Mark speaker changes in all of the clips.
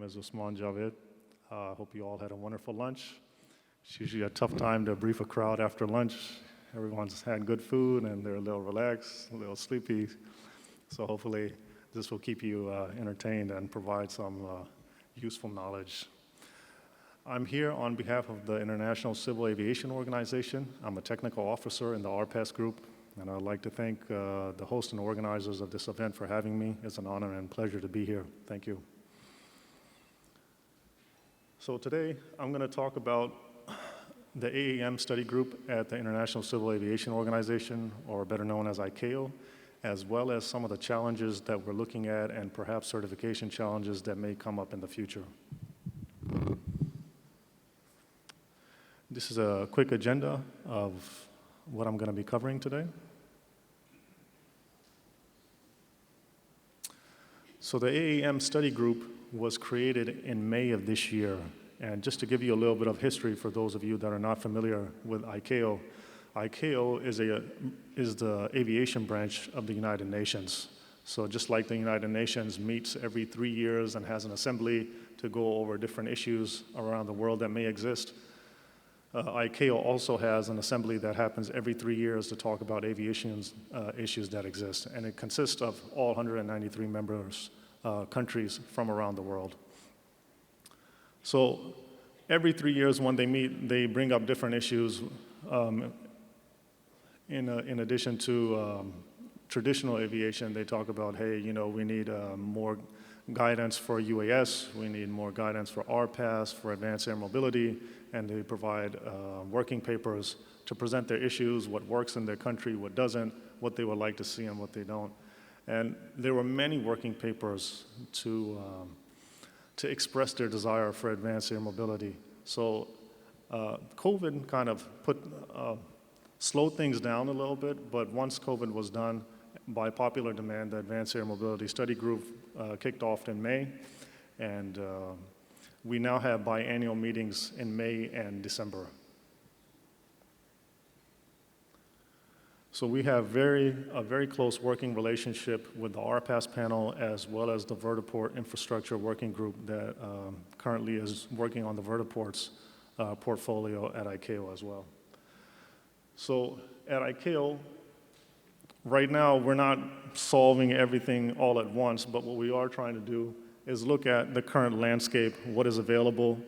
Speaker 1: is Usmaan, Javed. I hope you all had a wonderful lunch. It's usually a tough time to brief a crowd after lunch. Everyone's had good food and they're a little relaxed, a little sleepy. So hopefully this will keep you entertained and provide some useful knowledge. I'm here on behalf of the International Civil Aviation Organization. I'm a technical officer in the RPAS group, and I'd like to thank the host and organizers of this event for having me. It's an honor and pleasure to be here. Thank you. So today, I'm going to talk about the AAM study group at the International Civil Aviation Organization, or better known as ICAO, as well as some of the challenges that we're looking at and perhaps certification challenges that may come up in the future. This is a quick agenda of what I'm going to be covering today. So the AAM study group was created in May of this year. And just to give you a little bit of history for those of you that are not familiar with ICAO, ICAO is the aviation branch of the United Nations. So just like the United Nations meets every 3 years and has an assembly to go over different issues around the world that may exist, ICAO also has an assembly that happens every 3 years to talk about aviation issues that exist. And it consists of all 193 members countries from around the world. So every 3 years when they meet, they bring up different issues in addition to traditional aviation. They talk about, hey, you know, we need more guidance for UAS, we need more guidance for RPAS, for advanced air mobility, and they provide working papers to present their issues, what works in their country, what doesn't, what they would like to see and what they don't. And there were many working papers to express their desire for advanced air mobility. So COVID kind of slowed things down a little bit, but once COVID was done, by popular demand, the Advanced Air Mobility Study Group kicked off in May, and we now have biannual meetings in May and December. So we have a very close working relationship with the RPAS panel as well as the vertiport infrastructure working group that currently is working on the vertiports portfolio at ICAO as well. So at ICAO, right now we're not solving everything all at once, but what we are trying to do is look at the current landscape, what is available,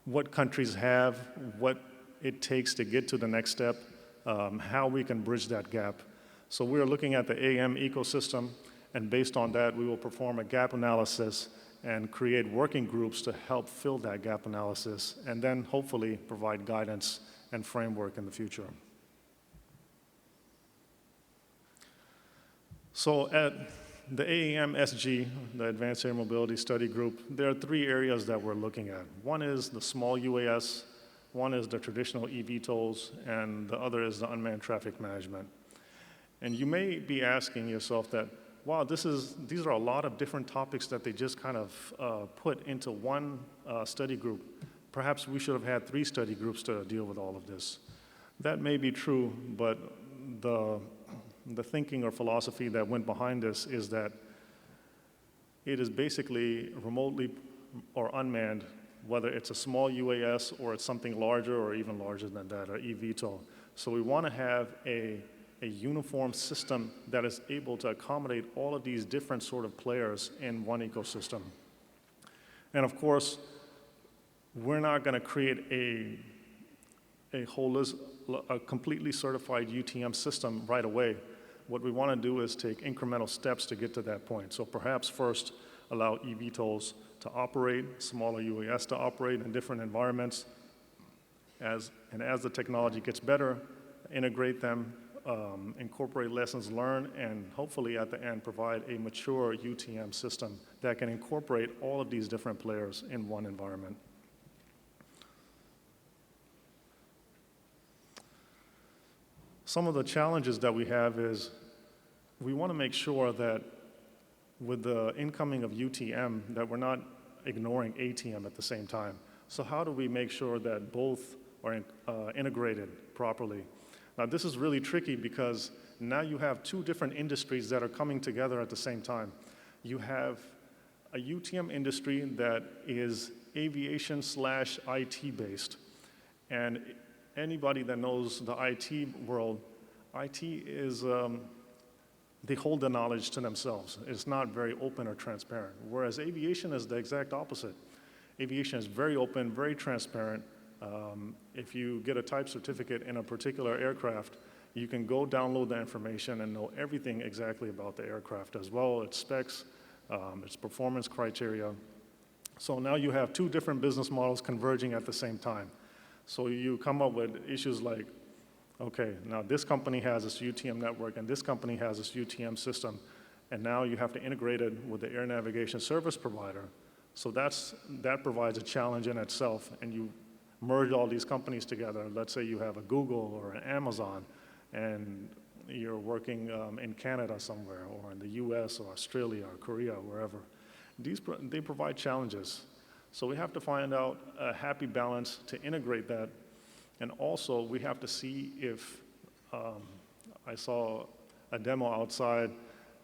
Speaker 1: what countries have, what it takes to get to the next step, how we can bridge that gap. So we're looking at the AAM ecosystem, and based on that, we will perform a gap analysis and create working groups to help fill that gap analysis, and then hopefully provide guidance and framework in the future. So at the AAM SG, the Advanced Air Mobility Study Group, there are 3 areas that we're looking at. One is the small UAS, one is the traditional eVTOLs, and the other is the unmanned traffic management. And you may be asking yourself that, wow, these are a lot of different topics that they just kind of put into one study group. Perhaps we should have had 3 study groups to deal with all of this. That may be true, but the thinking or philosophy that went behind this is that it is basically remotely or unmanned, whether it's a small UAS or it's something larger or even larger than that, or eVTOL. So we want to have a uniform system that is able to accommodate all of these different sort of players in one ecosystem. And of course, we're not going to create a completely certified UTM system right away. What we want to do is take incremental steps to get to that point. So perhaps first allow eVTOLs to operate, smaller UAS to operate in different environments. As the technology gets better, integrate them, incorporate lessons learned, and hopefully at the end provide a mature UTM system that can incorporate all of these different players in one environment. Some of the challenges that we have is we want to make sure that with the incoming of UTM that we're not ignoring ATM at the same time. So how do we make sure that both are integrated properly? Now this is really tricky because now you have 2 different industries that are coming together at the same time. You have a UTM industry that is aviation/IT based. And anybody that knows the IT world, IT is, they hold the knowledge to themselves. It's not very open or transparent. Whereas aviation is the exact opposite. Aviation is very open, very transparent. If you get a type certificate in a particular aircraft, you can go download the information and know everything exactly about the aircraft as well, its specs, its performance criteria. So now you have two different business models converging at the same time. So you come up with issues like, okay, now this company has this UTM network and this company has this UTM system, and now you have to integrate it with the air navigation service provider. So that provides a challenge in itself, and you merge all these companies together. Let's say you have a Google or an Amazon, and you're working in Canada somewhere, or in the US or Australia or Korea, wherever. They provide challenges. So we have to find out a happy balance to integrate that. And also, we have to see if, I saw a demo outside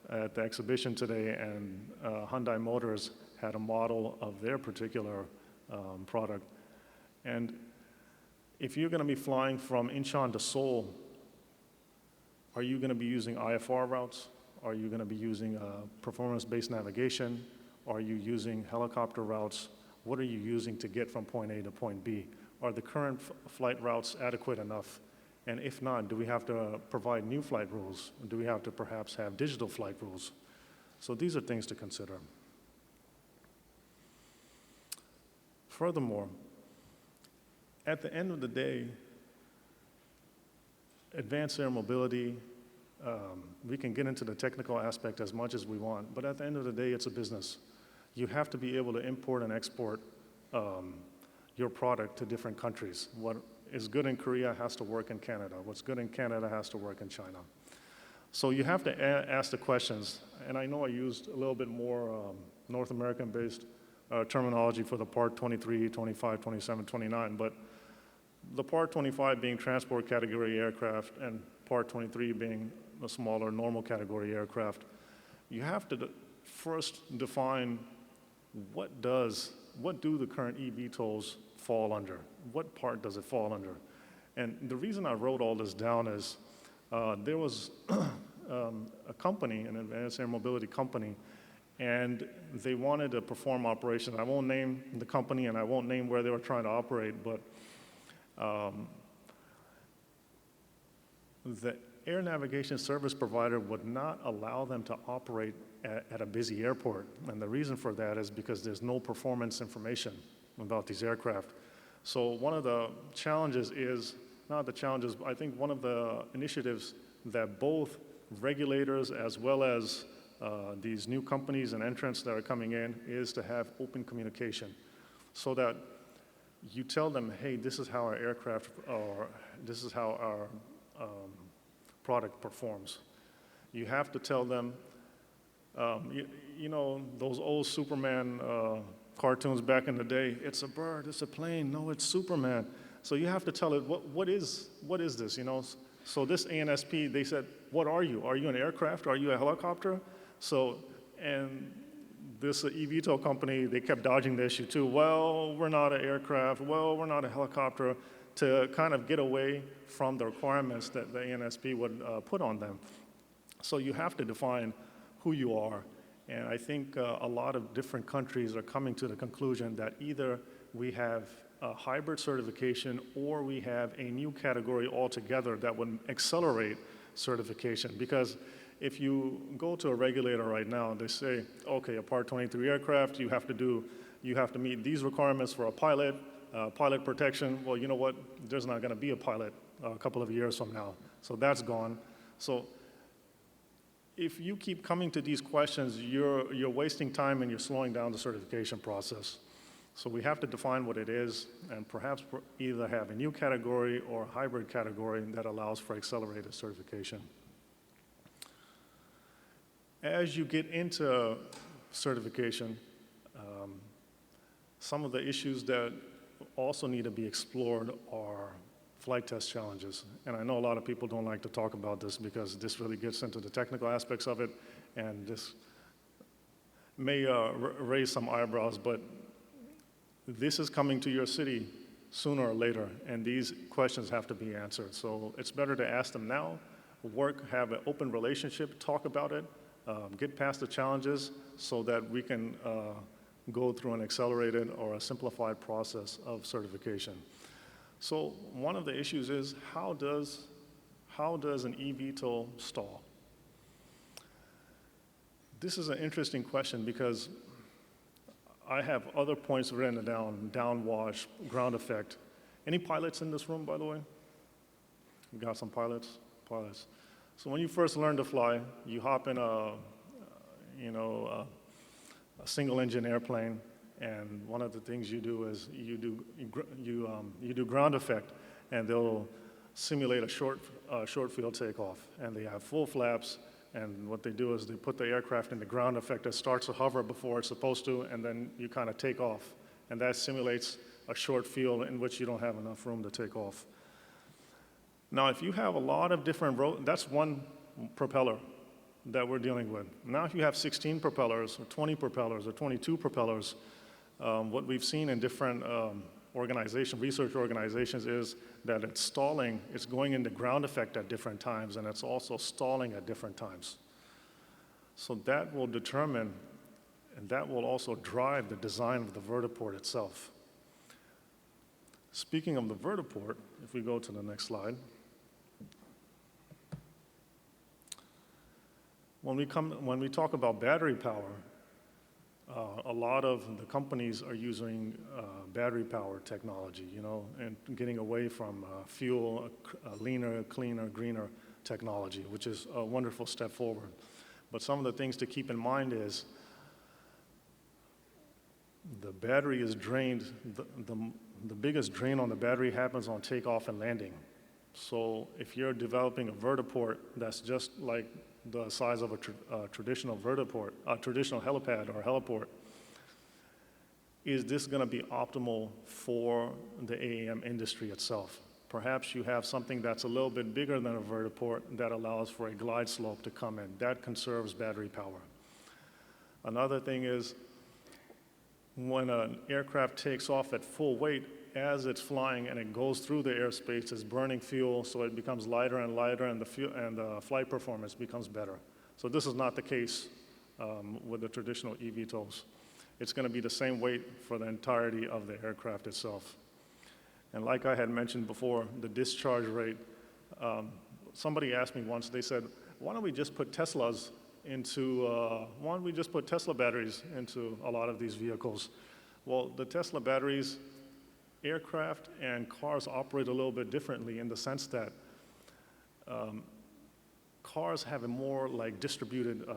Speaker 1: at the exhibition today, and Hyundai Motors had a model of their particular product. And if you're going to be flying from Incheon to Seoul, are you going to be using IFR routes? Are you going to be using performance-based navigation? Are you using helicopter routes? What are you using to get from point A to point B? Are the current flight routes adequate enough? And if not, do we have to provide new flight rules? Do we have to perhaps have digital flight rules? So these are things to consider. Furthermore, at the end of the day, advanced air mobility, we can get into the technical aspect as much as we want, but at the end of the day, it's a business. You have to be able to import and export your product to different countries. What is good in Korea has to work in Canada. What's good in Canada has to work in China. So you have to ask the questions, and I know I used a little bit more North American-based terminology for the Part 23, 25, 27, 29, but the Part 25 being transport category aircraft and Part 23 being the smaller normal category aircraft, you have to first define what do the current eVTOLs fall under? What part does it fall under? And the reason I wrote all this down is there was a company, an advanced air mobility company, and they wanted to perform operations. I won't name the company and I won't name where they were trying to operate, but the air navigation service provider would not allow them to operate at a busy airport. And the reason for that is because there's no performance information about these aircraft. So one of the challenges is, not the challenges, I think one of the initiatives that both regulators as well as these new companies and entrants that are coming in is to have open communication so that you tell them, hey, this is how our aircraft, or this is how our product performs. You have to tell them, you know, those old Superman cartoons back in the day, it's a bird, it's a plane, no, it's Superman. So you have to tell it, what is this, you know? So this ANSP, they said, what are you? Are you an aircraft? Are you a helicopter? So, and this eVTOL company, they kept dodging the issue too. Well, we're not an aircraft. Well, we're not a helicopter, to kind of get away from the requirements that the ANSP would put on them. So you have to define who you are. And I think a lot of different countries are coming to the conclusion that either we have a hybrid certification or we have a new category altogether that would accelerate certification. Because if you go to a regulator right now, they say, okay, a Part 23 aircraft, you have to meet these requirements for a pilot, pilot protection. Well, you know what? There's not going to be a pilot a couple of years from now. So that's gone. So if you keep coming to these questions, you're wasting time and you're slowing down the certification process. So we have to define what it is and perhaps either have a new category or a hybrid category that allows for accelerated certification. As you get into certification, some of the issues that also need to be explored are flight test challenges. And I know a lot of people don't like to talk about this because this really gets into the technical aspects of it, and this may raise some eyebrows, but this is coming to your city sooner or later, and these questions have to be answered. So it's better to ask them now, have an open relationship, talk about it, get past the challenges so that we can go through an accelerated or a simplified process of certification. So one of the issues is how does an eVTOL stall? This is an interesting question because I have other points written down, downwash, ground effect. Any pilots in this room, by the way? We got some pilots? Pilots. So when you first learn to fly, you hop in a single engine airplane, and one of the things you do is you do ground effect, and they'll simulate a short field takeoff, and they have full flaps. And what they do is they put the aircraft in the ground effect. It starts to hover before it's supposed to, and then you kind of take off. And that simulates a short field in which you don't have enough room to take off. Now, if you have a lot of different that's one propeller that we're dealing with. Now, if you have 16 propellers, or 20 propellers, or 22 propellers, what we've seen in different research organizations is that it's stalling, it's going into ground effect at different times, and it's also stalling at different times. So that will determine, and that will also drive the design of the vertiport itself. Speaking of the vertiport, if we go to the next slide, when we talk about battery power, a lot of the companies are using battery power technology, and getting away from fuel, leaner, cleaner, greener technology, which is a wonderful step forward. But some of the things to keep in mind is the battery is drained, the biggest drain on the battery happens on takeoff and landing. So if you're developing a vertiport that's just like the size of a traditional vertiport, a traditional helipad or heliport, is this going to be optimal for the AAM industry itself? Perhaps you have something that's a little bit bigger than a vertiport that allows for a glide slope to come in. That conserves battery power. Another thing is when an aircraft takes off at full weight, as it's flying and it goes through the airspace, it's burning fuel, so it becomes lighter and lighter, and the flight performance becomes better. So this is not the case with the traditional eVTOLs. It's going to be the same weight for the entirety of the aircraft itself. And like I had mentioned before, the discharge rate, somebody asked me once, they said, why don't we just put Tesla batteries into a lot of these vehicles? Well, the Tesla batteries, aircraft and cars operate a little bit differently in the sense that cars have a more like distributed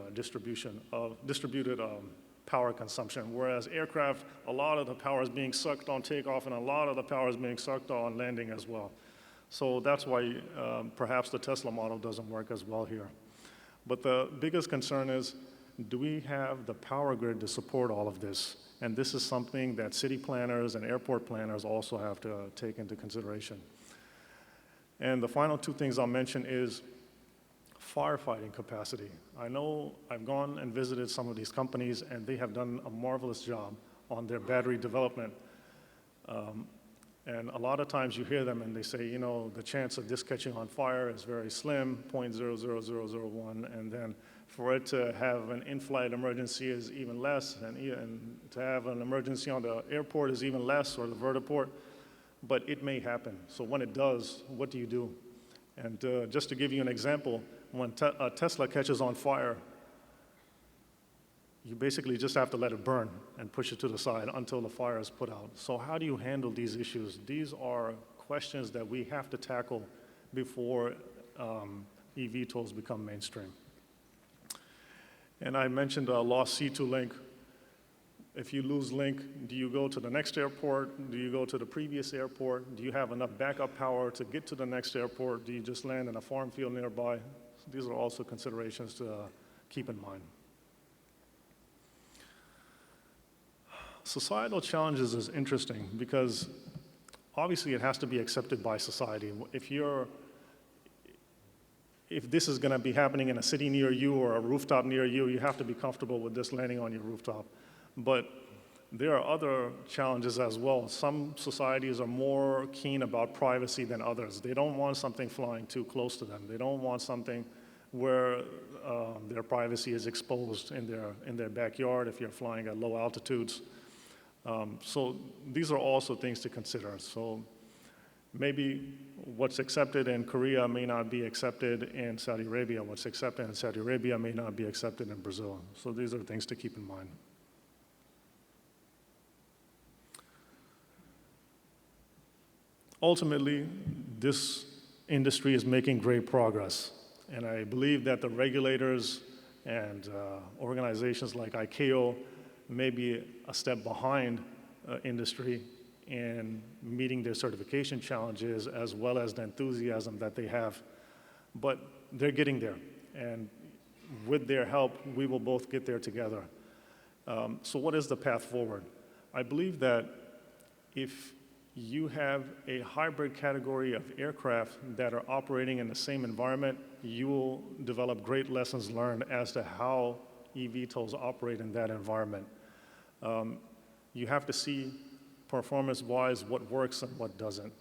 Speaker 1: power consumption, whereas aircraft, a lot of the power is being sucked on takeoff and a lot of the power is being sucked on landing as well. So that's why perhaps the Tesla model doesn't work as well here. But the biggest concern is, do we have the power grid to support all of this? And this is something that city planners and airport planners also have to take into consideration. And the final two things I'll mention is firefighting capacity. I know I've gone and visited some of these companies, and they have done a marvelous job on their battery development. And a lot of times you hear them and they say, the chance of this catching on fire is very slim, 0.00001, and then for it to have an in-flight emergency is even less, and to have an emergency on the airport is even less, or the vertiport, but it may happen. So when it does, what do you do? And just to give you an example, when a Tesla catches on fire, you basically just have to let it burn and push it to the side until the fire is put out. So how do you handle these issues? These are questions that we have to tackle before eVTOLs become mainstream. And I mentioned a lost C2 link. If you lose link, do you go to the next airport? Do you go to the previous airport? Do you have enough backup power to get to the next airport? Do you just land in a farm field nearby? These are also considerations to keep in mind. Societal challenges is interesting because obviously it has to be accepted by society. If if this is going to be happening in a city near you or a rooftop near you, you have to be comfortable with this landing on your rooftop. But there are other challenges as well. Some societies are more keen about privacy than others. They don't want something flying too close to them. They don't want something where their privacy is exposed in their backyard if you're flying at low altitudes. So these are also things to consider. So maybe what's accepted in Korea may not be accepted in Saudi Arabia. What's accepted in Saudi Arabia may not be accepted in Brazil. So these are things to keep in mind. Ultimately, this industry is making great progress. And I believe that the regulators and organizations like ICAO may be a step behind industry in meeting their certification challenges as well as the enthusiasm that they have. But they're getting there. And with their help, we will both get there together. So what is the path forward? I believe that if you have a hybrid category of aircraft that are operating in the same environment, you will develop great lessons learned as to how eVTOLs operate in that environment. You have to see performance-wise what works and what doesn't.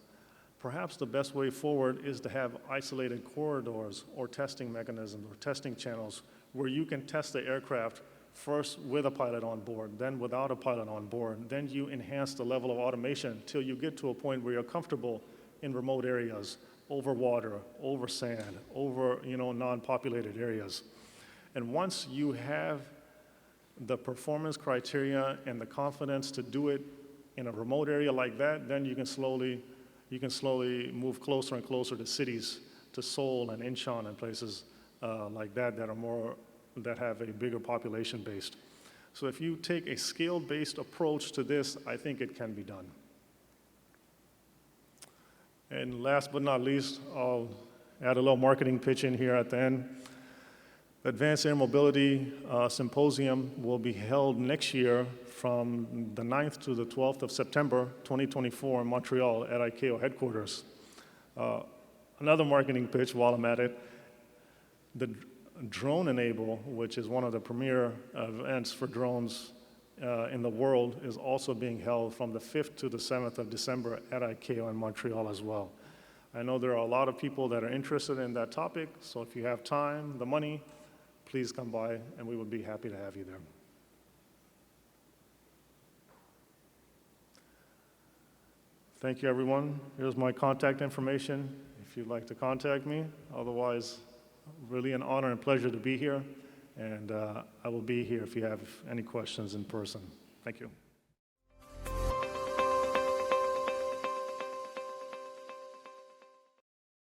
Speaker 1: Perhaps the best way forward is to have isolated corridors or testing mechanisms or testing channels where you can test the aircraft first with a pilot on board, then without a pilot on board. Then you enhance the level of automation till you get to a point where you're comfortable in remote areas, over water, over sand, over non-populated areas. And once you have the performance criteria and the confidence to do it in a remote area like that, then you can slowly move closer and closer to cities, to Seoul and Incheon and places like that that have a bigger population base. So if you take a scale-based approach to this, I think it can be done. And last but not least, I'll add a little marketing pitch in here at the end. The Advanced Air Mobility Symposium will be held next year from the 9th to the 12th of September 2024 in Montreal at ICAO headquarters. Another marketing pitch while I'm at it, the Drone Enable, which is one of the premier events for drones in the world, is also being held from the 5th to the 7th of December at ICAO in Montreal as well. I know there are a lot of people that are interested in that topic, so if you have time, the money, please come by and we would be happy to have you there. Thank you, everyone. Here's my contact information if you'd like to contact me. Otherwise, really an honor and pleasure to be here, and I will be here if you have any questions in person. Thank you.